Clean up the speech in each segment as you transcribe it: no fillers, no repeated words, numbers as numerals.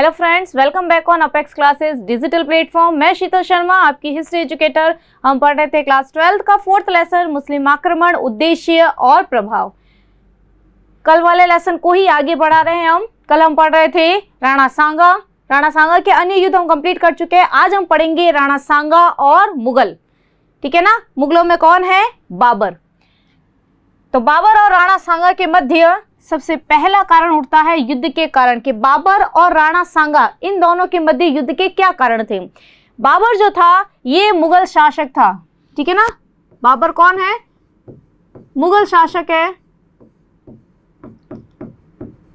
Hello friends, welcome back on apex classes digital platform. मैं शीतल शर्मा, आपकी history educator. हम पढ़ रहे थे क्लास 12 का 4th लेसन, मुस्लिम आक्रमण, उद्देश्य और प्रभाव। कल वाले लेसन को ही आगे बढ़ा रहे हैं हम। कल हम पढ़ रहे थे राणा सांगा। राणा सांगा के अन्य युद्ध हम कंप्लीट कर चुके हैं। आज हम पढ़ेंगे राणा सांगा और मुगल। ठीक है ना। मुगलों में कौन है? बाबर। तो बाबर और राणा सांगा के मध्य सबसे पहला कारण उठता है युद्ध के कारण कि बाबर और राणा सांगा इन दोनों के मध्य युद्ध के क्या कारण थे। बाबर जो था ये मुगल शासक था। ठीक है ना। बाबर कौन है? मुगल शासक है।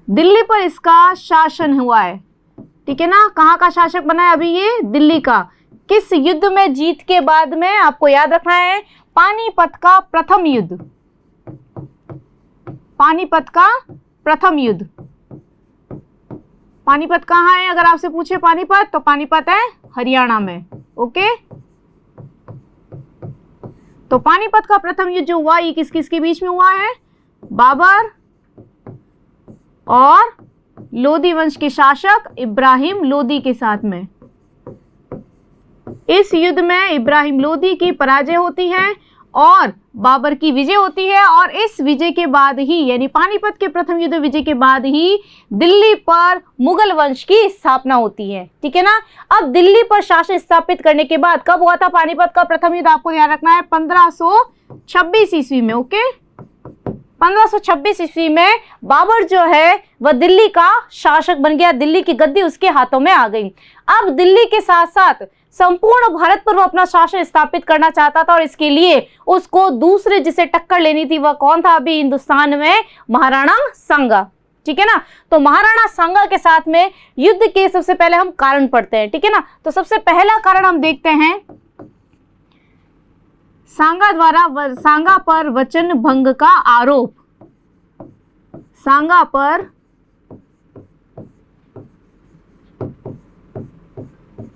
दिल्ली पर इसका शासन हुआ है। ठीक है ना। कहाँ का शासक बना है अभी ये? दिल्ली का। किस युद्ध में जीत के बाद में? आपको याद रखना है, पानीपत का प्रथम युद्ध। पानीपत का प्रथम युद्ध। पानीपत कहाँ है? अगर आपसे पूछे पानीपत, तो पानीपत है हरियाणा में। ओके। तो पानीपत का प्रथम युद्ध जो हुआ ये किस किस के बीच में हुआ है? बाबर और लोदी वंश के शासक इब्राहिम लोदी के साथ में। इस युद्ध में इब्राहिम लोदी की पराजय होती है और बाबर की विजय होती है। और इस विजय के बाद ही, यानी पानीपत के प्रथम युद्ध विजय के बाद ही दिल्ली पर मुगल वंश की स्थापना होती है। ठीक है ना। अब दिल्ली पर शासन स्थापित करने के बाद कब हुआ था पानीपत का प्रथम युद्ध? आपको याद रखना है 1526 ईस्वी में। ओके। 1526 ईस्वी में बाबर जो है वह दिल्ली का शासक बन गया। दिल्ली की गद्दी उसके हाथों में आ गई। अब दिल्ली के साथ साथ संपूर्ण भारत पर वो अपना शासन स्थापित करना चाहता था और इसके लिए उसको दूसरे जिसे टक्कर लेनी थी वह कौन था अभी हिंदुस्तान में? महाराणा सांगा। ठीक है ना। तो महाराणा सांगा के साथ में युद्ध के सबसे पहले हम कारण पढ़ते हैं। ठीक है ना। तो सबसे पहला कारण हम देखते हैं, सांगा पर वचन भंग का आरोप। सांगा पर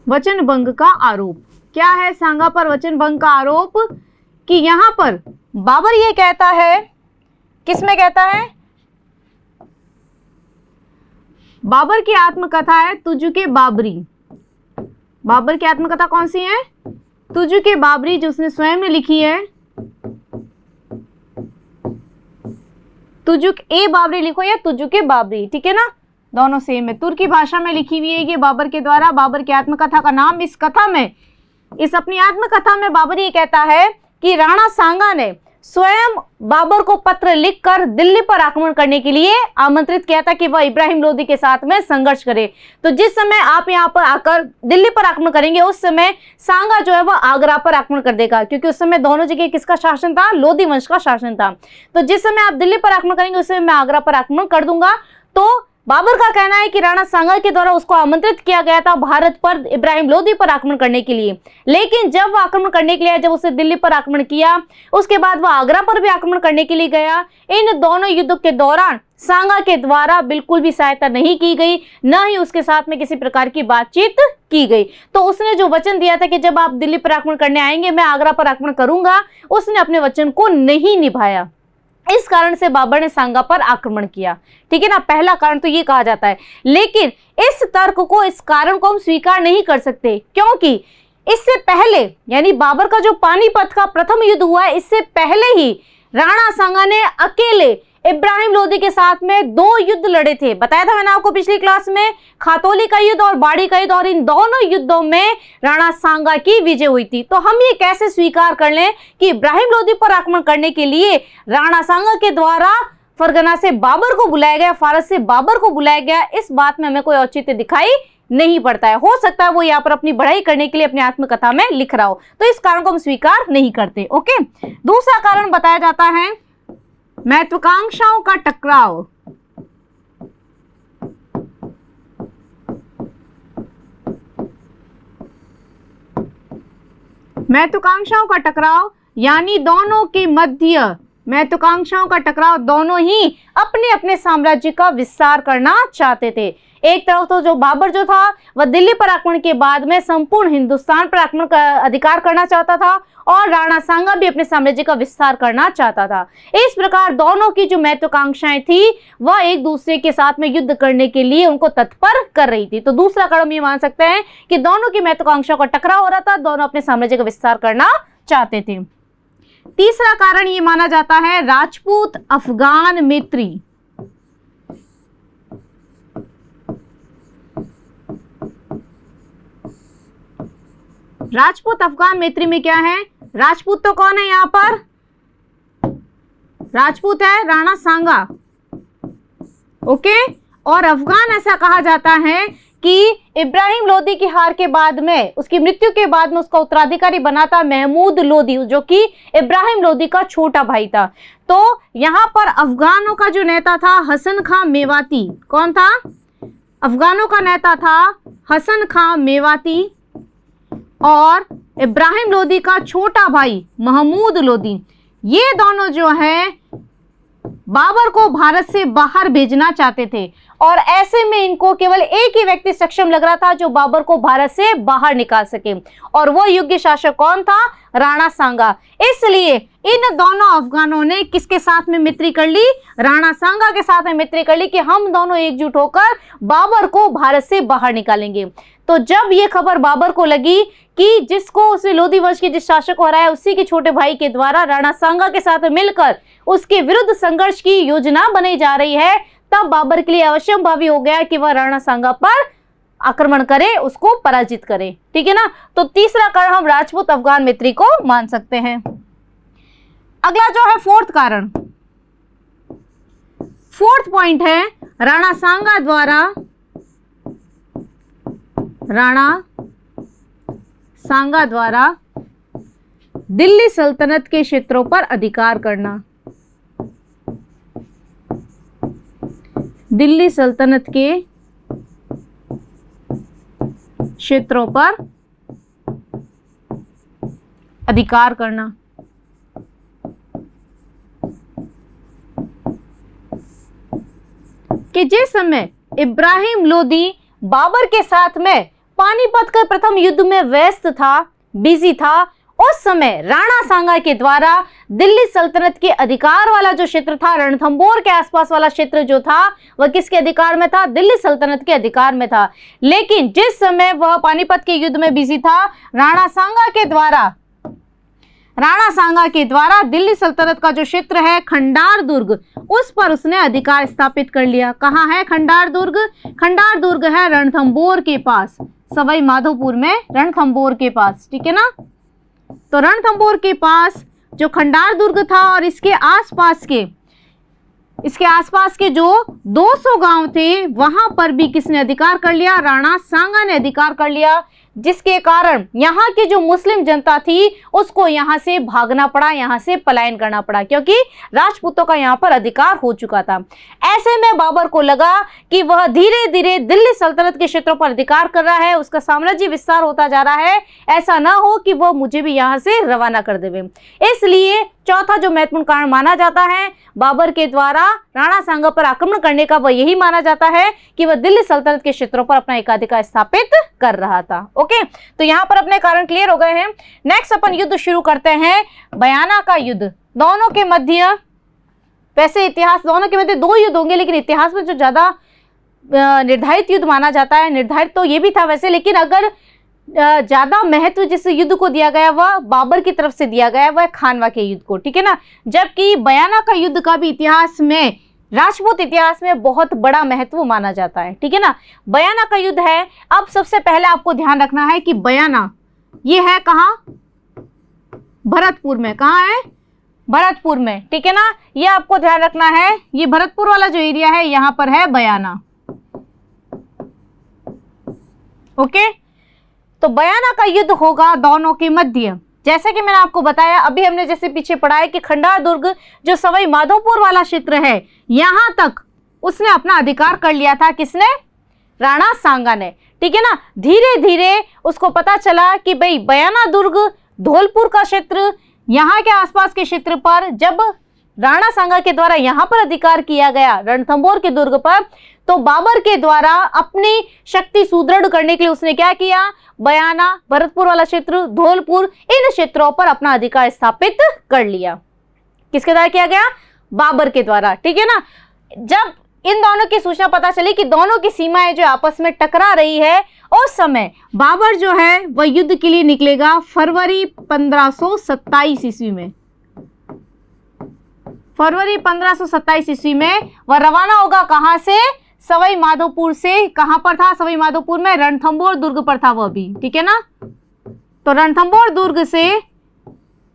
वचन भंग का आरोप। क्या है सांगा पर वचन भंग का आरोप? कि यहां पर बाबर ये कहता है, किसमें कहता है? बाबर की आत्मकथा है तुजुके बाबरी। बाबर की आत्मकथा कौन सी है? तुजुके बाबरी, जो उसने स्वयं ने लिखी है। तुजुक ए बाबरी लिखो या तुजुके बाबरी। ठीक है ना। दोनों सेम है। तुर्की भाषा में लिखी हुई है ये बाबर के द्वारा। बाबर की आत्मकथा का नाम। इस कथा में, इस अपनी आत्मकथा में बाबर ये कहता है कि राणा सांगा ने स्वयं बाबर को पत्र लिखकर दिल्ली पर आक्रमण करने के लिए आमंत्रित किया था कि वह इब्राहिम लोदी के साथ में संघर्ष करे। तो जिस समय आप यहाँ पर आकर दिल्ली पर आक्रमण करेंगे उस समय सांगा जो है वह आगरा पर आक्रमण कर देगा, क्योंकि उस समय दोनों जगह किसका शासन था? लोदी वंश का शासन था। तो जिस समय आप दिल्ली पर आक्रमण करेंगे उस समय मैं आगरा पर आक्रमण कर दूंगा। तो बाबर का कहना है कि राणा सांगा के द्वारा उसको आमंत्रित किया गया था भारत पर इब्राहिम लोदी पर आक्रमण करने के लिए, लेकिन जब वह आक्रमण करने के लिए, जब उसने दिल्ली पर आक्रमण किया उसके बाद वह आगरा पर भी आक्रमण करने के लिए गया। इन दोनों युद्धों के दौरान सांगा के द्वारा बिल्कुल भी सहायता नहीं की गई, न ही उसके साथ में किसी प्रकार की बातचीत की गई। तो उसने जो वचन दिया था कि जब आप दिल्ली पर आक्रमण करने आएंगे मैं आगरा पर आक्रमण करूंगा, उसने अपने वचन को नहीं निभाया। इस कारण से बाबर ने सांगा पर आक्रमण किया। ठीक है ना। पहला कारण तो ये कहा जाता है। लेकिन इस तर्क को, इस कारण को हम स्वीकार नहीं कर सकते, क्योंकि इससे पहले, यानी बाबर का जो पानीपत का प्रथम युद्ध हुआ है, इससे पहले ही राणा सांगा ने अकेले इब्राहिम लोदी के साथ में 2 युद्ध लड़े थे। बताया था मैंने आपको पिछली क्लास में, खातौली का युद्ध और बाड़ी का युद्ध, और इन दोनों युद्धों में राणा सांगा की विजय हुई थी। तो हम ये कैसे स्वीकार कर लें कि इब्राहिम लोदी पर आक्रमण करने के लिए राणा सांगा के द्वारा फरगना से बाबर को बुलाया गया, फारस से बाबर को बुलाया गया? इस बात में हमें कोई औचित्य दिखाई नहीं पड़ता है। हो सकता है वो यहाँ पर अपनी बढ़ाई करने के लिए अपनी आत्मकथा में लिख रहा हो, तो इस कारण को हम स्वीकार नहीं करते। ओके। दूसरा कारण बताया जाता है महत्वाकांक्षाओं का टकराव। महत्वाकांक्षाओं का टकराव यानी दोनों के मध्य, महत्वाकांक्षाओं का टकराव, दोनों ही अपने अपने साम्राज्य का विस्तार करना चाहते थे। एक तरफ तो जो बाबर जो था वह दिल्ली पर आक्रमण के बाद में संपूर्ण हिंदुस्तान पर आक्रमण का अधिकार करना चाहता था और राणा सांगा भी अपने साम्राज्य का विस्तार करना चाहता था। इस प्रकार दोनों की जो महत्वाकांक्षाएं थी वह एक दूसरे के साथ में युद्ध करने के लिए उनको तत्पर कर रही थी। तो दूसरा कारण हम ये मान सकते हैं कि दोनों की महत्वाकांक्षाओं का टकराव हो रहा था, दोनों अपने साम्राज्य का विस्तार करना चाहते थे। तीसरा कारण ये माना जाता है राजपूत अफगान मैत्री। राजपूत अफगान मैत्री में क्या है, राजपूत तो कौन है यहां पर, राजपूत है राणा सांगा, ओके। और अफगान ऐसा कहा जाता है कि इब्राहिम लोदी की हार के बाद में, उसकी मृत्यु के बाद में उसका उत्तराधिकारी बना था महमूद लोदी, जो कि इब्राहिम लोदी का छोटा भाई था। तो यहां पर अफगानों का जो नेता था हसन खां मेवाती, कौन था, अफगानों का नेता था हसन खां मेवाती और इब्राहिम लोदी का छोटा भाई महमूद लोदी। ये दोनों जो है बाबर को भारत से बाहर भेजना चाहते थे और ऐसे में इनको केवल एक ही व्यक्ति सक्षम लग रहा था जो बाबर को भारत से बाहर निकाल सके, और वो योग्य शासक कौन था, राणा सांगा। इसलिए इन दोनों अफगानों ने किसके साथ में मित्री कर ली, राणा सांगा के साथ में मित्री कर ली कि हम दोनों एकजुट होकर बाबर को भारत से बाहर निकालेंगे। तो जब ये खबर बाबर को लगी कि जिसको उसने लोधी वंश के जिस शासक को हराया उसी के छोटे भाई के द्वारा राणा सांगा के साथ मिलकर उसके विरुद्ध संघर्ष की योजना बनाई जा रही है, तब बाबर के लिए अवश्यंभावी हो गया कि वह राणा सांगा पर आक्रमण करे, उसको पराजित करे, ठीक है ना। तो तीसरा कारण हम राजपूत अफगान मैत्री को मान सकते हैं। अगला जो है फोर्थ कारण, फोर्थ पॉइंट है राणा सांगा द्वारा, राणा सांगा द्वारा दिल्ली सल्तनत के क्षेत्रों पर अधिकार करना। दिल्ली सल्तनत के क्षेत्रों पर अधिकार करना। कि जिस समय इब्राहिम लोदी बाबर के साथ में पानीपत के प्रथम युद्ध में व्यस्त था, बिजी था, उस समय राणा सांगा के द्वारा दिल्ली सल्तनत के अधिकार वाला जो क्षेत्र था, रणथंबोर के आसपास वाला क्षेत्र जो था, वह किसके अधिकार में था, दिल्ली सल्तनत के अधिकार में था। लेकिन जिस समय वह पानीपत के युद्ध में बिजी था, राणा सांगा के द्वारा दिल्ली सल्तनत का जो क्षेत्र है खंडार दुर्ग, उस पर उसने अधिकार स्थापित कर लिया। कहाँ है खंडार दुर्ग? खंडार दुर्ग है रणथंबोर के पास, सवाई माधोपुर में रणथंबोर के पास, ठीक है ना। तो रणथंबोर के पास जो खंडार दुर्ग था और इसके आसपास के जो 200 गांव थे, वहां पर भी किसने अधिकार कर लिया, राणा सांगा ने अधिकार कर लिया, जिसके कारण यहाँ की जो मुस्लिम जनता थी उसको यहाँ से भागना पड़ा, यहाँ से पलायन करना पड़ा, क्योंकि राजपूतों का यहाँ पर अधिकार हो चुका था। ऐसे में बाबर को लगा कि वह धीरे धीरे दिल्ली सल्तनत के क्षेत्रों पर अधिकार कर रहा है, उसका साम्राज्य विस्तार होता जा रहा है, ऐसा ना हो कि वह मुझे भी यहाँ से रवाना कर देवे। इसलिए चौथा जो महत्वपूर्ण कारण माना जाता है बाबर के द्वारा राणा सांगा पर आक्रमण करने का, वह यही माना जाता है कि वह दिल्ली सल्तनत के क्षेत्रों पर अपना एकाधिकार स्थापित कर रहा था। ओके, तो यहाँ पर अपने कारण क्लियर हो गए हैं। नेक्स्ट अपन युद्ध शुरू करते हैं, बयाना का युद्ध। दोनों के मध्य, वैसे इतिहास दोनों के मध्य 2 युद्ध होंगे, लेकिन इतिहास में जो ज्यादा निर्धारित युद्ध माना जाता है, निर्धारित तो ये भी था वैसे, लेकिन अगर ज्यादा महत्व जिस युद्ध को दिया गया वह बाबर की तरफ से दिया गया, वह खानवा के युद्ध को, ठीक है ना। जबकि बयाना का युद्ध का भी इतिहास में, राजपूत इतिहास में बहुत बड़ा महत्व माना जाता है, ठीक है ना। बयाना का युद्ध है। अब सबसे पहले आपको ध्यान रखना है कि बयाना ये है कहाँ, भरतपुर में। कहाँ है? भरतपुर में, ठीक है ना। ये आपको ध्यान रखना है, ये भरतपुर वाला जो एरिया है यहाँ पर है बयाना। ओके, तो बयाना का युद्ध होगा दोनों के मध्य। जैसे कि मैंने आपको बताया, अभी हमने जैसे पीछे पढ़ा है कि खंडार दुर्ग जो सवाई माधोपुर वाला क्षेत्र है, यहां तक उसने अपना अधिकार कर लिया था। किसने? राणा सांगा ने, ठीक है ना। धीरे धीरे उसको पता चला कि भाई बयाना दुर्ग, धौलपुर का क्षेत्र, यहाँ के आसपास के क्षेत्र पर जब राणा सांगा के द्वारा यहाँ पर अधिकार किया गया रणथंभौर के दुर्ग पर, तो बाबर के द्वारा अपनी शक्ति सुदृढ़ करने के लिए उसने क्या किया, बयाना, भरतपुर वाला क्षेत्र, धौलपुर, इन क्षेत्रों पर अपना अधिकार स्थापित कर लिया। किसके द्वारा किया गया, बाबर के द्वारा, ठीक है ना। जब इन दोनों की सूचना पता चली कि दोनों की सीमाएं जो आपस में टकरा रही है, उस समय बाबर जो है वह युद्ध के लिए निकलेगा फरवरी 1527 ईस्वी में। फरवरी 1527 ईस्वी में वह रवाना होगा, कहां से, सवाई माधोपुर से। कहां पर था, सवाई माधोपुर में, रणथंभौर दुर्ग पर था वह भी, ठीक है ना। तो रणथंभौर दुर्ग से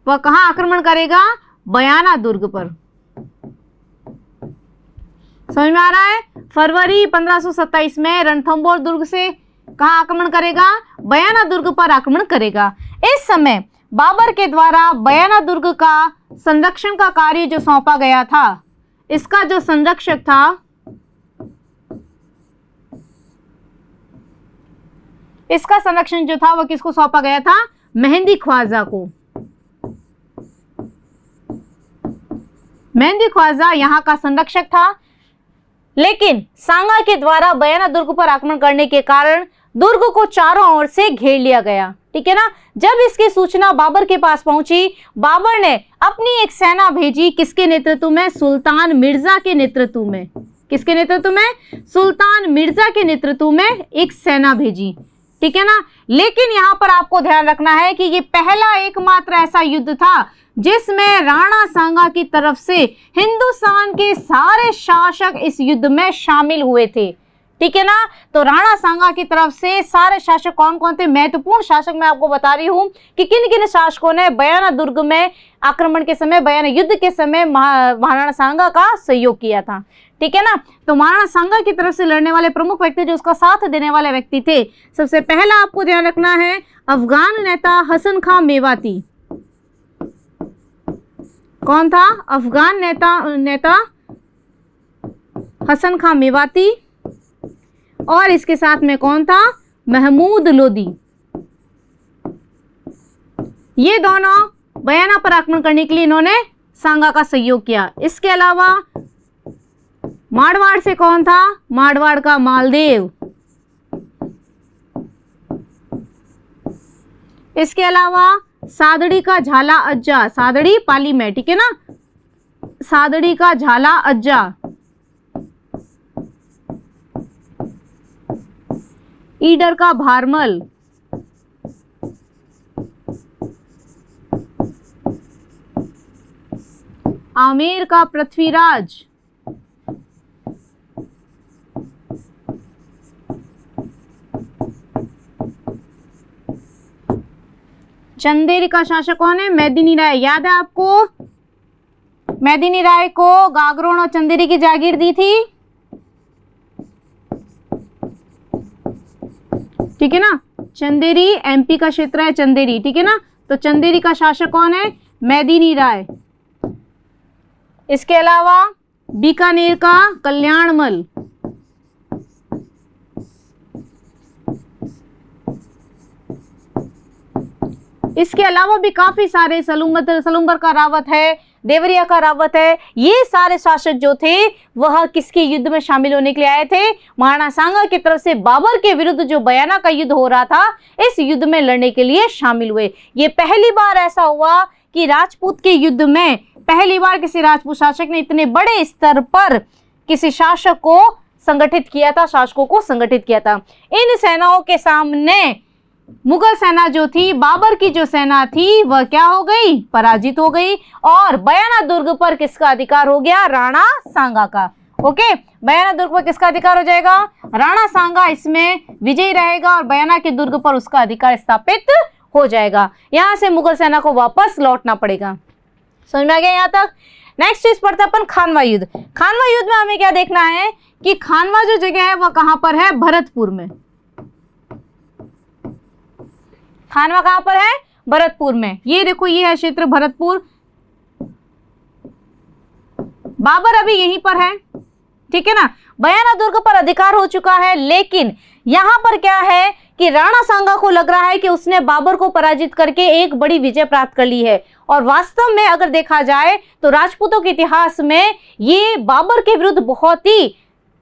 वह कहां आक्रमण करेगा, बयाना दुर्ग पर। समझ में आ रहा है, फरवरी 1527 में रणथंभौर दुर्ग से कहां आक्रमण करेगा, बयाना दुर्ग पर आक्रमण करेगा। इस समय बाबर के द्वारा बयाना दुर्ग का संरक्षण का कार्य जो सौंपा गया था, इसका जो संरक्षक था, इसका संरक्षण जो था वह किसको सौंपा गया था, मेहंदी ख्वाजा को। मेहंदी ख्वाजा यहाँ का संरक्षक था, लेकिन सांगा के द्वारा बयाना दुर्ग पर आक्रमण करने के कारण दुर्ग को चारों ओर से घेर लिया गया, ठीक है ना। जब इसकी सूचना बाबर के पास पहुंची, बाबर ने अपनी एक सेना भेजी, किसके नेतृत्व में, सुल्तान मिर्जा के नेतृत्व में। किसके नेतृत्व में, सुल्तान मिर्जा के नेतृत्व में एक सेना भेजी, ठीक है ना। लेकिन यहां पर आपको ध्यान रखना है कि ये पहला एकमात्र ऐसा युद्ध था जिसमें राणा सांगा की तरफ से हिंदुस्तान के सारे शासक इस युद्ध में शामिल हुए थे, ठीक है ना। तो राणा सांगा की तरफ से सारे शासक कौन कौन थे, महत्वपूर्ण शासक मैं आपको बता रही हूं कि किन किन शासकों ने बयाना दुर्ग में आक्रमण के समय, बयाना युद्ध के समय महाराणा सांगा का सहयोग किया था, ठीक है ना। तो महाराणा सांगा की तरफ से लड़ने वाले प्रमुख व्यक्ति जो उसका साथ देने वाले व्यक्ति थे, सबसे पहला आपको ध्यान रखना है अफगान नेता हसन खां मेवाती। कौन था, अफगान नेता हसन खां मेवाती। और इसके साथ में कौन था, महमूद लोदी। ये दोनों बयाना पर आक्रमण करने के लिए इन्होंने सांगा का सहयोग किया। इसके अलावा मारवाड़ से कौन था, मारवाड़ का मालदेव। इसके अलावा सादड़ी का झाला अज्जा, सादड़ी पाली में, ठीक है ना, सादड़ी का झाला अज्जा। ईडर का भारमल, आमेर का पृथ्वीराज, चंदेरी का शासक कौन है, मेदिनी राय। याद है आपको, मेदिनी राय को गागरोन और चंदेरी की जागीर दी थी, ठीक है ना। चंदेरी एमपी का क्षेत्र है, चंदेरी, ठीक है ना। तो चंदेरी का शासक कौन है, मेदिनी राय। इसके अलावा बीकानेर का कल्याणमल, इसके अलावा भी काफी सारे, सलूम्बर का रावत है, देवरिया का रावत है। ये सारे शासक जो थे वह किसके युद्ध में शामिल होने के लिए आए थे, महाराणा सांगा की तरफ से बाबर के विरुद्ध जो बयाना का युद्ध हो रहा था, इस युद्ध में लड़ने के लिए शामिल हुए। ये पहली बार ऐसा हुआ कि राजपूत के युद्ध में पहली बार किसी राजपूत शासक ने इतने बड़े स्तर पर किसी शासक को संगठित किया था, शासकों को संगठित किया था। इन सेनाओं के सामने मुगल सेना जो थी, बाबर की जो सेना थी, वह क्या हो गई, पराजित हो गई। और बयाना दुर्ग पर किसका अधिकार हो गया, राणा सांगा का। ओके, बयाना दुर्ग पर किसका अधिकार हो जाएगा, राणा सांगा इसमें विजयी रहेगा और बयाना के दुर्ग पर उसका अधिकार स्थापित हो जाएगा। यहां से मुगल सेना को वापस लौटना पड़ेगा। समझ में आ गया यहाँ तक। नेक्स्ट चीज पढ़ते हैं अपन खानवा युद्ध। खानवा युद्ध में हमें क्या देखना है कि खानवा जो जगह है वह कहां पर है, भरतपुर में। खानवा कहां पर है, भरतपुर में। ये देखो, ये है क्षेत्र भरतपुर। बाबर अभी यहीं पर है, ठीक है ना। बयाना दुर्ग पर अधिकार हो चुका है, लेकिन यहाँ पर क्या है कि राणा सांगा को लग रहा है कि उसने बाबर को पराजित करके एक बड़ी विजय प्राप्त कर ली है, और वास्तव में अगर देखा जाए तो राजपूतों के इतिहास में ये बाबर के विरुद्ध बहुत ही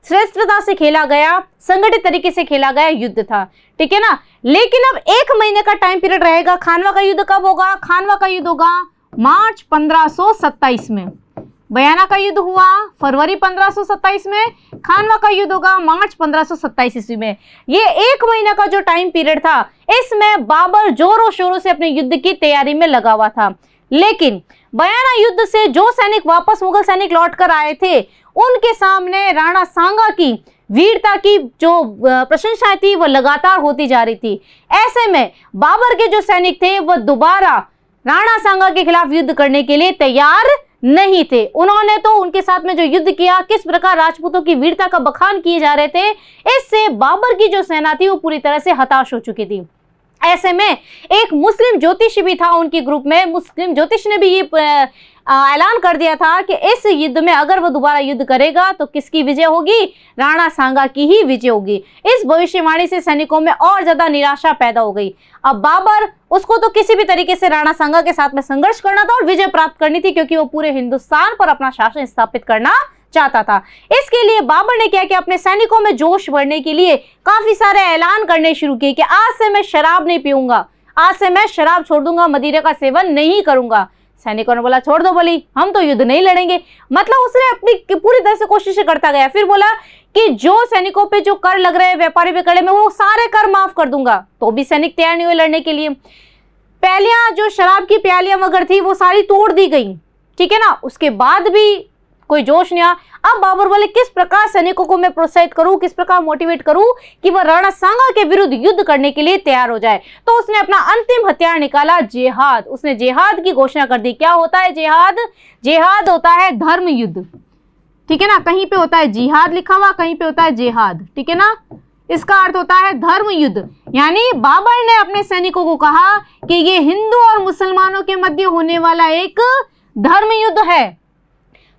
श्रेष्ठता से खेला गया, संगठित तरीके से खेला गया युद्ध था, ठीक है ना। लेकिन अब 1 महीने का टाइम पीरियड रहेगा। खानवा का युद्ध कब होगा? खानवा का युद्ध होगा मार्च 1527 में। बयाना का युद्ध हुआ फरवरी 1527 में। खानवा का युद्ध होगा मार्च 1527 ईस्वी में। ये 1 महीने का जो टाइम पीरियड था, इसमें बाबर जोरों शोरों से अपने युद्ध की तैयारी में लगा हुआ था। लेकिन बयाना युद्ध से जो सैनिक वापस, मुगल सैनिक लौट कर आए थे, उनके सामने राणा सांगा की वीरता की जो प्रशंसा थी वो लगातार होती जा रही थी। ऐसे में बाबर के जो सैनिक थे वो दोबारा राणा सांगा के खिलाफ युद्ध करने के लिए तैयार नहीं थे। उन्होंने तो उनके साथ में जो युद्ध किया, किस प्रकार राजपूतों की वीरता का बखान किए जा रहे थे, इससे बाबर की जो सेना थी वो पूरी तरह से हताश हो चुकी थी। ऐसे में एक मुस्लिम ज्योतिषी भी था उनके ग्रुप में। मुस्लिम ज्योतिष ने भी ये ऐलान कर दिया था कि इस युद्ध में अगर वो दोबारा युद्ध करेगा तो किसकी विजय होगी? राणा सांगा की ही विजय होगी। इस भविष्यवाणी से सैनिकों में और ज्यादा निराशा पैदा हो गई। अब बाबर, उसको तो किसी भी तरीके से राणा सांगा के साथ में संघर्ष करना था और विजय प्राप्त करनी थी, क्योंकि वो पूरे हिंदुस्तान पर अपना शासन स्थापित करना चाहता था। इसके लिए बाबर ने क्या किया? अपने सैनिकों में जोश भरने के लिए काफी सारे ऐलान करने शुरू किए कि आज से मैं शराब नहीं पीऊंगा, आज से मैं शराब छोड़ दूंगा, मदिरा का सेवन नहीं करूंगा। सैनिकों ने बोला छोड़ दो बली, हम तो युद्ध नहीं लड़ेंगे। मतलब उसने अपनी पूरी तरह से कोशिश करता गया। फिर बोला कि जो सैनिकों पे जो कर लग रहे हैं व्यापारी पे कड़े में, वो सारे कर माफ कर दूंगा। तो भी सैनिक तैयार नहीं हुए लड़ने के लिए। प्यालियां, जो शराब की प्यालियां वगैरह थी, वो सारी तोड़ दी गई, ठीक है ना। उसके बाद भी कोई जोश नहीं आया। अब बाबर बोले किस प्रकार सैनिकों को मैं प्रोत्साहित करूं, किस प्रकार मोटिवेट करूं कि वह राणा सांगा के विरुद्ध युद्ध करने के लिए तैयार हो जाए। तो उसने अपना अंतिम हथियार निकाला, जिहाद। उसने जिहाद की घोषणा कर दी। क्या होता है जिहाद? जिहाद होता है धर्म युद्ध, ठीक है ना। कहीं पे होता है जिहाद लिखा हुआ, कहीं पे होता है जिहाद, ठीक है ना। इसका अर्थ होता है धर्म युद्ध। यानी बाबर ने अपने सैनिकों को कहा कि ये हिंदू और मुसलमानों के मध्य होने वाला एक धर्म युद्ध है।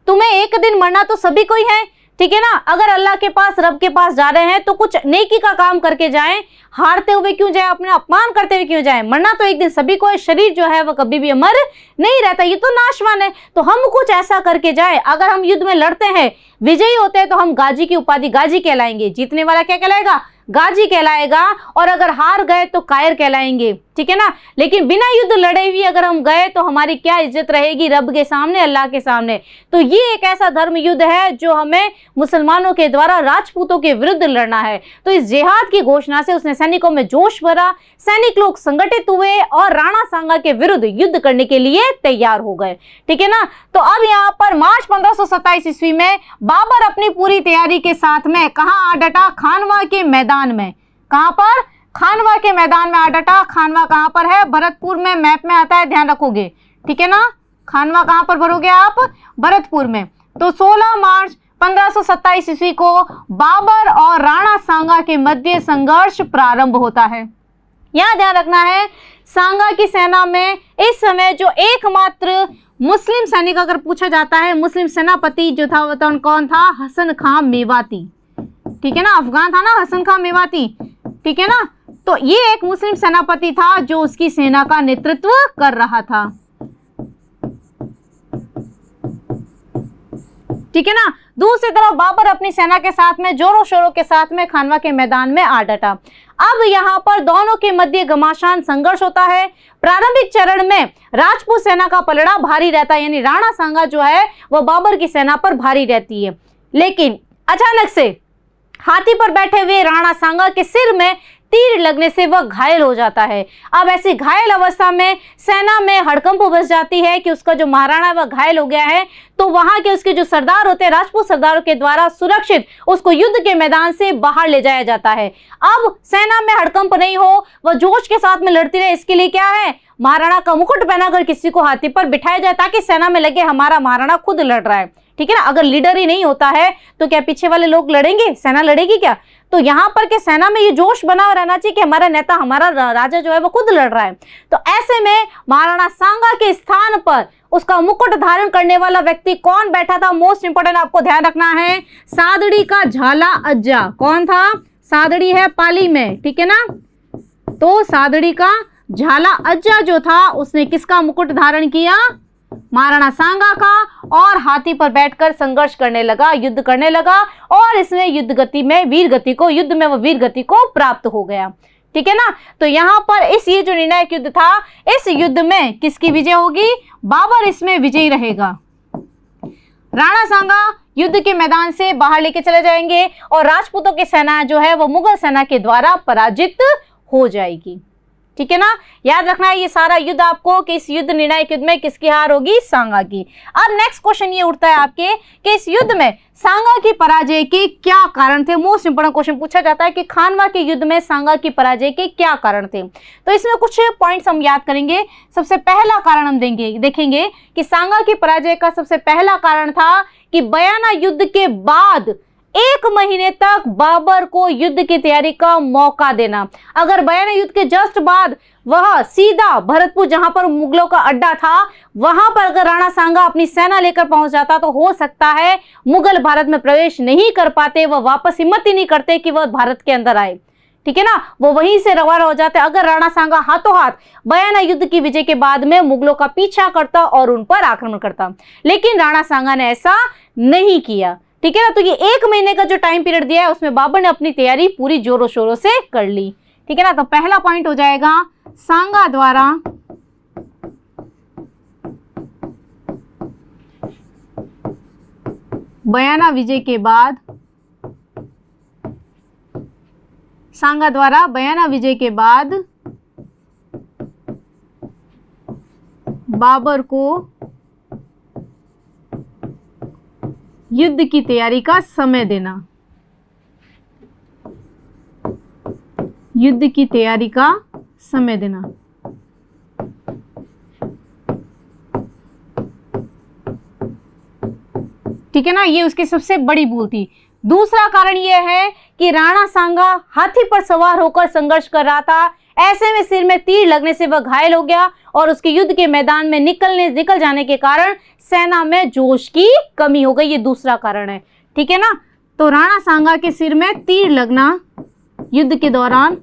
तुम्हें एक दिन मरना तो सभी को ही है, ठीक है ना। अगर अल्लाह के पास, रब के पास जा रहे हैं तो कुछ नेकी का काम करके जाएं, हारते हुए क्यों जाए, अपने अपमान करते हुए क्यों जाए। मरना तो एक दिन सभी को है। शरीर जो है वह कभी भी अमर नहीं रहता, ये तो नाशवान है। तो हम कुछ ऐसा करके जाए, अगर हम युद्ध में लड़ते हैं, विजयी होते हैं, तो हम गाजी की उपाधि, गाजी कहलाएंगे। जीतने वाला क्या कहलाएगा? गाजी कहलाएगा। और अगर हार गए तो कायर कहलाएंगे, ठीक है ना। लेकिन बिना युद्ध लड़े हुए अगर हम गए तो हमारी क्या इज्जत रहेगी रब के सामने, अल्लाह के सामने। तो ये एक ऐसा धर्म युद्ध है जो हमें मुसलमानों के द्वारा राजपूतों के विरुद्ध लड़ना है। तो इस जिहाद की घोषणा से उसने सैनिकों में जोश भरा। सैनिक लोग संगठित हुए और राणा सांगा के विरुद्ध युद्ध करने के लिए तैयार हो गए, ठीक है ना। तो अब यहाँ पर मार्च 1527 ईस्वी में बाबर अपनी पूरी तैयारी के साथ में कहाँ आ डटा? खानवा के मैदान में। कहाँ पर? खानवा के मैदान में आ डटा। खानवा कहाँ पर है? भरतपुर में। मैप में आता है, ध्यान रखोगे, ठीक है ना। खानवा कहाँ पर भरोगे आप? भरतपुर में। तो 16 मार्च 1527 ईस्वी को बाबर और राणा सांगा के मध्य संघर्ष प्रारंभ होता है। यहां ध्यान रखना है, सांगा की सेना में इस समय जो एकमात्र मुस्लिम सैनिक अगर पूछा जाता है, मुस्लिम सेनापति जो था वो कौन था? हसन खां मेवाती, ठीक है ना। अफगान था ना हसन खां मेवाती, ठीक है ना। तो ये एक मुस्लिम सेनापति था जो उसकी सेना का नेतृत्व कर रहा था, ठीक है ना। दूसरी तरफ बाबर अपनी सेना के साथ में जोरों शोरों के साथ में खानवा के मैदान में आ डटा। अब यहाँ पर दोनों के मध्य घमासान संघर्ष होता है। प्रारंभिक चरण में राजपूत सेना का पलड़ा भारी रहता है, यानी राणा सांगा जो है वह बाबर की सेना पर भारी रहती है। लेकिन अचानक से हाथी पर बैठे हुए राणा सांगा के सिर में तीर लगने से वह घायल हो जाता है। अब ऐसी घायल अवस्था में सेना में हड़कंप बच जाती है कि उसका जो महाराणा वह घायल हो गया है। तो वहां के उसके जो सरदार होते हैं, राजपूत सरदारों के द्वारा सुरक्षित उसको युद्ध के मैदान से बाहर ले जाया जाता है। अब सेना में हड़कंप नहीं हो, वह जोश के साथ में लड़ती रहे, इसके लिए क्या है? महाराणा का मुकुट पहनाकर किसी को हाथी पर बिठाया जाए ताकि सेना में लगे हमारा महाराणा खुद लड़ रहा है, ठीक है ना। अगर लीडर ही नहीं होता है तो क्या पीछे वाले लोग लड़ेंगे? सेना लड़ेगी क्या? तो यहाँ पर के सेना में ये जोश बना रहना चाहिए कि हमारा नेता, हमारा राजा जो है वो खुद लड़ रहा है। तो ऐसे में महाराणा सांगा के स्थान पर उसका मुकुट धारण करने वाला व्यक्ति कौन बैठा था? मोस्ट इंपोर्टेंट आपको ध्यान रखना है, सादड़ी का झाला अज्जा। कौन था? सादड़ी है पाली में, ठीक है ना। तो सादड़ी का झाला अज्जा जो था उसने किसका मुकुट धारण किया? महाराणा सांगा का, और हाथी पर बैठकर संघर्ष करने लगा, युद्ध करने लगा, और इसमें युद्ध में वो वीर गति को प्राप्त हो गया, ठीक है ना। तो यहाँ पर ये जो निर्णायक युद्ध था, इस युद्ध में किसकी विजय होगी? बाबर इसमें विजयी रहेगा। राणा सांगा युद्ध के मैदान से बाहर लेके चले जाएंगे और राजपूतों की सेना जो है वो मुगल सेना के द्वारा पराजित हो जाएगी, ठीक है ना। याद रखना है ये सारा युद्ध आपको कि इस युद्ध निर्णायक युद्ध में किसकी हार होगी? सांगा की। अब नेक्स्ट क्वेश्चन ये उठता है आपके कि इस युद्ध में सांगा की पराजय के क्या कारण थे? मोस्ट इंपोर्टेंट क्वेश्चन पूछा जाता है कि खानवा के युद्ध में सांगा की पराजय के क्या कारण थे। तो इसमें कुछ पॉइंट्स हम याद करेंगे। सबसे पहला कारण हम देखेंगे कि सांगा की पराजय का सबसे पहला कारण था कि बयाना युद्ध के बाद 1 महीने तक बाबर को युद्ध की तैयारी का मौका देना। अगर बयाना युद्ध के जस्ट बाद वह सीधा भरतपुर, जहां पर मुगलों का अड्डा था, वहां पर अगर राणा सांगा अपनी सेना लेकर पहुंच जाता तो हो सकता है मुगल भारत में प्रवेश नहीं कर पाते, वह वापस हिम्मत ही नहीं करते कि वह भारत के अंदर आए, ठीक है ना। वो वहीं से रवाना हो जाते अगर राणा सांगा हाथों हाथ बयाना युद्ध की विजय के बाद में मुगलों का पीछा करता और उन पर आक्रमण करता। लेकिन राणा सांगा ने ऐसा नहीं किया, ठीक है ना। तो ये 1 महीने का जो टाइम पीरियड दिया है उसमें बाबर ने अपनी तैयारी पूरी जोरों शोरों से कर ली, ठीक है ना। तो पहला पॉइंट हो जाएगा सांगा द्वारा बयाना विजय के बाद, सांगा द्वारा बयाना विजय के बाद बाबर को युद्ध की तैयारी का समय देना, युद्ध की तैयारी का समय देना। ठीक है ना, ये उसकी सबसे बड़ी भूल थी। दूसरा कारण यह है कि राणा सांगा हाथी पर सवार होकर संघर्ष कर रहा था, ऐसे में सिर में तीर लगने से वह घायल हो गया और उसके युद्ध के मैदान में निकल जाने के कारण सेना में जोश की कमी हो गई। ये दूसरा कारण है, ठीक है ना। तो राणा सांगा के सिर में तीर लगना युद्ध के दौरान,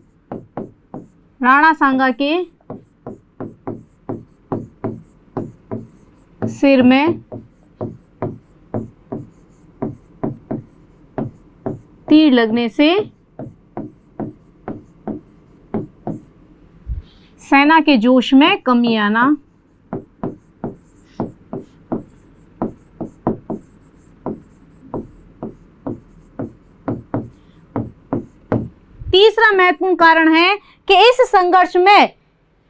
राणा सांगा के सिर में तीर लगने से सेना के जोश में कमी आना, तीसरा महत्वपूर्ण कारण है कि इस संघर्ष में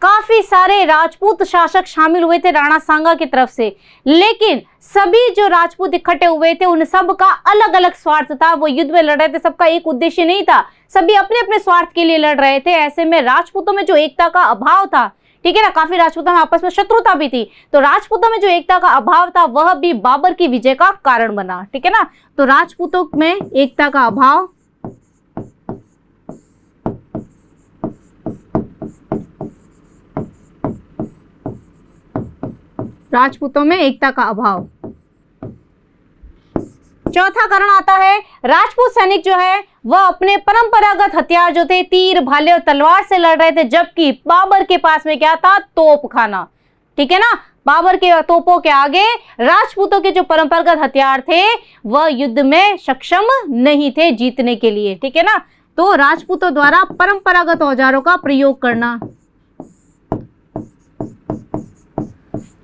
काफी सारे राजपूत शासक शामिल हुए थे राणा सांगा की तरफ से, लेकिन सभी जो राजपूत इकट्ठे हुए थे उन सब का अलग अलग स्वार्थ था। वो युद्ध में लड़ रहे थे, सबका एक उद्देश्य नहीं था, सभी अपने अपने स्वार्थ के लिए लड़ रहे थे। ऐसे में राजपूतों में जो एकता का अभाव था, ठीक है ना, काफी राजपूतों में आपस में शत्रुता भी थी, तो राजपूतों में जो एकता का अभाव था वह भी बाबर की विजय का कारण बना, ठीक है ना। तो राजपूतों में एकता का अभाव, राजपूतों में एकता का अभाव। चौथा कारण आता है राजपूत सैनिक जो है वह अपने परंपरागत हथियार जो थे तीर, भाले और तलवार से लड़ रहे थे, जबकि बाबर के पास में क्या था? तोपखाना, ठीक है ना। बाबर के तोपों के आगे राजपूतों के जो परंपरागत हथियार थे वह युद्ध में सक्षम नहीं थे जीतने के लिए, ठीक है ना। तो राजपूतों द्वारा परंपरागत औजारों का प्रयोग करना,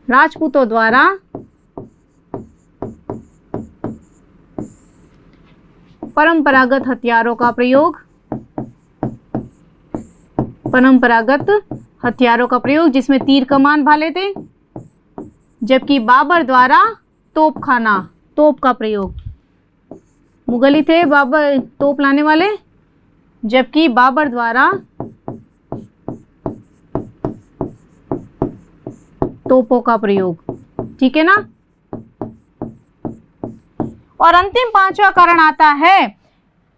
राजपूतों द्वारा परंपरागत हथियारों का प्रयोग, परंपरागत हथियारों का प्रयोग जिसमें तीर, कमान, भाले थे, जबकि बाबर द्वारा तोपखाना, तोप का प्रयोग। मुगली थे बाबर तोप लाने वाले, जबकि बाबर द्वारा तोपों का प्रयोग, ठीक है ना। और अंतिम पांचवा कारण आता है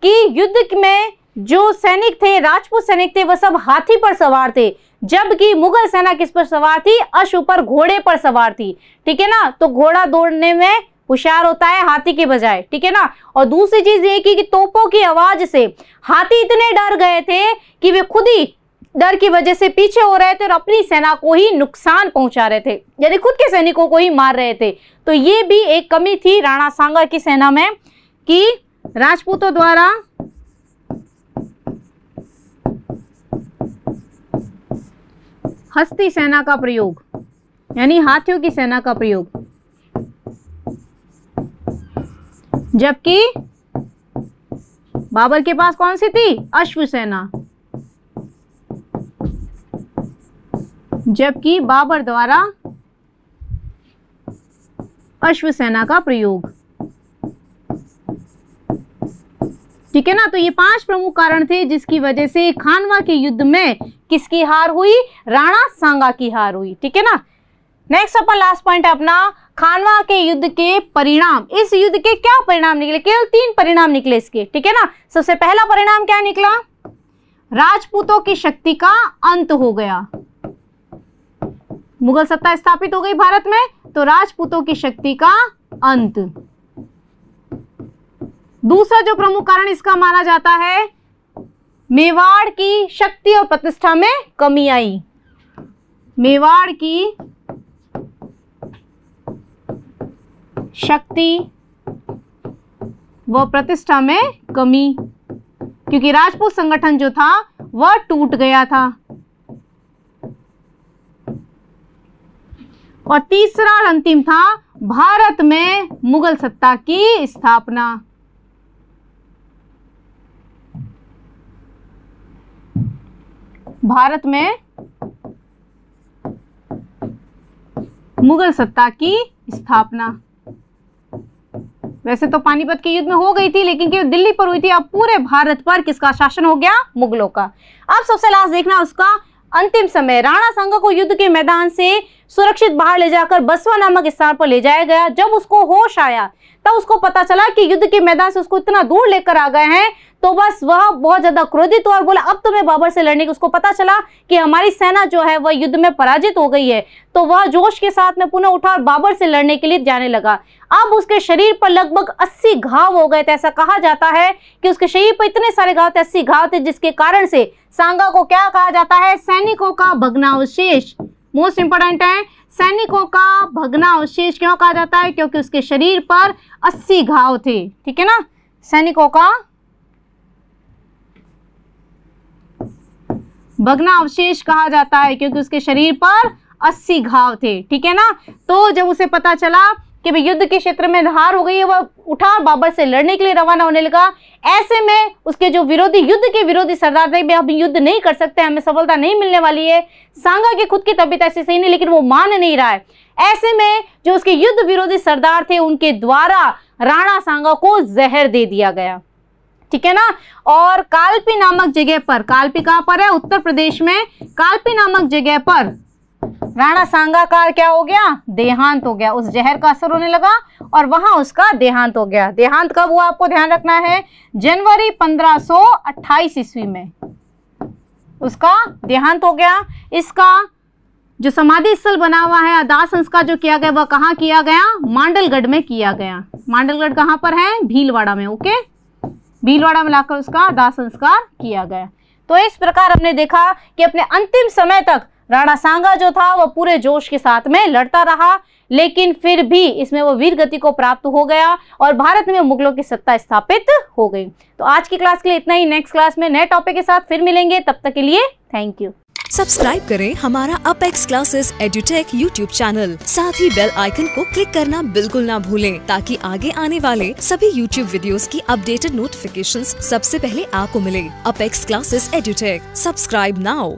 कि युद्ध में जो सैनिक थे, राजपूत सैनिक थे, वह सब हाथी पर सवार थे, जबकि मुगल सेना किस पर सवार थी? अश्व पर, घोड़े पर सवार थी, ठीक है ना। तो घोड़ा दौड़ने में होशियार होता है हाथी के बजाय, ठीक है ना। और दूसरी चीज ये कि तोपों की आवाज से हाथी इतने डर गए थे कि वे खुद ही डर की वजह से पीछे हो रहे थे और अपनी सेना को ही नुकसान पहुंचा रहे थे, यानी खुद के सैनिकों को ही मार रहे थे। तो ये भी एक कमी थी राणा सांगा की सेना में कि राजपूतों द्वारा हस्ती सेना का प्रयोग, यानी हाथियों की सेना का प्रयोग, जबकि बाबर के पास कौन सी थी? अश्व सेना। जबकि बाबर द्वारा अश्व सेना का प्रयोग, ठीक है ना। तो ये 5 प्रमुख कारण थे जिसकी वजह से खानवा के युद्ध में किसकी हार हुई? राणा सांगा की हार हुई, ठीक है ना। नेक्स्ट अपन लास्ट पॉइंट है अपना खानवा के युद्ध के परिणाम। इस युद्ध के क्या परिणाम निकले? केवल 3 परिणाम निकले इसके, ठीक है ना। सबसे पहला परिणाम क्या निकला? राजपूतों की शक्ति का अंत हो गया। मुगल सत्ता स्थापित हो गई भारत में, तो राजपूतों की शक्ति का अंत। दूसरा जो प्रमुख कारण इसका माना जाता है, मेवाड़ की शक्ति और प्रतिष्ठा में कमी आई। मेवाड़ की शक्ति व प्रतिष्ठा में कमी, क्योंकि राजपूत संगठन जो था वह टूट गया था। और तीसरा और अंतिम था भारत में मुगल सत्ता की स्थापना। भारत में मुगल सत्ता की स्थापना। वैसे तो पानीपत के युद्ध में हो गई थी, लेकिन केवल दिल्ली पर हुई थी। अब पूरे भारत पर किसका शासन हो गया? मुगलों का। अब सबसे लास्ट देखना उसका अंतिम समय। राणा सांगा को युद्ध के मैदान से सुरक्षित बाहर ले जाकर बसवा नामक स्थान पर ले जाया गया। जब उसको होश आया तब उसको पता चला कि युद्ध के मैदान से उसको इतना दूर लेकर आ गए हैं, तो बस वह बहुत ज्यादा क्रोधित हुआ और बोला अब तो मैं बाबर से लड़ने की। उसको पता चला कि हमारी सेना जो है वह युद्ध में पराजित हो गई है, तो वह जोश के साथ में पुनः उठा और बाबर से लड़ने के लिए जाने लगा। अब उसके शरीर पर लगभग 80 घाव हो गए थे। ऐसा कहा जाता है कि उसके शरीर पर इतने सारे घाव थे, 80 घाव थे, जिसके कारण से सांगा को क्या कहा जाता है? सैनिकों का भग्नावशेष। मोस्ट इंपोर्टेंट है, सैनिकों का भग्नावशेष क्यों कहा जाता है? क्योंकि उसके शरीर पर 80 घाव थे, ठीक है ना। सैनिकों का भग्नावशेष कहा जाता है क्योंकि उसके शरीर पर 80 घाव थे, ठीक है ना। तो जब उसे पता चला कि भाई युद्ध के क्षेत्र में हार हो गई है, वह उठा बाबर से लड़ने के लिए रवाना होने लगा। ऐसे में उसके जो विरोधी, युद्ध के विरोधी सरदार थे, अब युद्ध नहीं कर सकते, हमें सफलता नहीं मिलने वाली है। सांगा की खुद की तबीयत ऐसी सही नहीं, लेकिन वो मान नहीं रहा है। ऐसे में जो उसके युद्ध विरोधी सरदार थे, उनके द्वारा राणा सांगा को जहर दे दिया गया, ठीक है ना। और कालपी नामक जगह पर, कालपी कहां पर है? उत्तर प्रदेश में। कालपी नामक जगह पर राणा सांगा का क्या हो गया? देहांत हो गया। उस जहर का असर होने लगा और वहां उसका देहांत हो गया। देहांत कब हुआ आपको ध्यान रखना है? जनवरी 1528 ईस्वी में उसका देहांत हो गया। इसका जो समाधि स्थल बना हुआ है, दाह संस्कार जो किया गया, वह कहाँ किया गया? मांडलगढ़ में किया गया। मांडलगढ़ कहाँ पर है? भीलवाड़ा में, ओके। भीलवाड़ा में लाकर उसका दाह संस्कार किया गया। तो इस प्रकार हमने देखा कि अपने अंतिम समय तक राणा सांगा जो था वह पूरे जोश के साथ में लड़ता रहा, लेकिन फिर भी इसमें वो वीर गति को प्राप्त हो गया और भारत में मुगलों की सत्ता स्थापित हो गई। तो आज की क्लास के लिए इतना ही। नेक्स्ट क्लास में नए टॉपिक के साथ फिर मिलेंगे, तब तक के लिए थैंक यू। सब्सक्राइब करें हमारा apex classes edutech YouTube channel. साथ ही बेल आइकन को क्लिक करना बिल्कुल ना भूलें, ताकि आगे आने वाले सभी यूट्यूब वीडियोस की अपडेटेड नोटिफिकेशंस सबसे पहले आपको मिले। Apex classes edutech, subscribe now.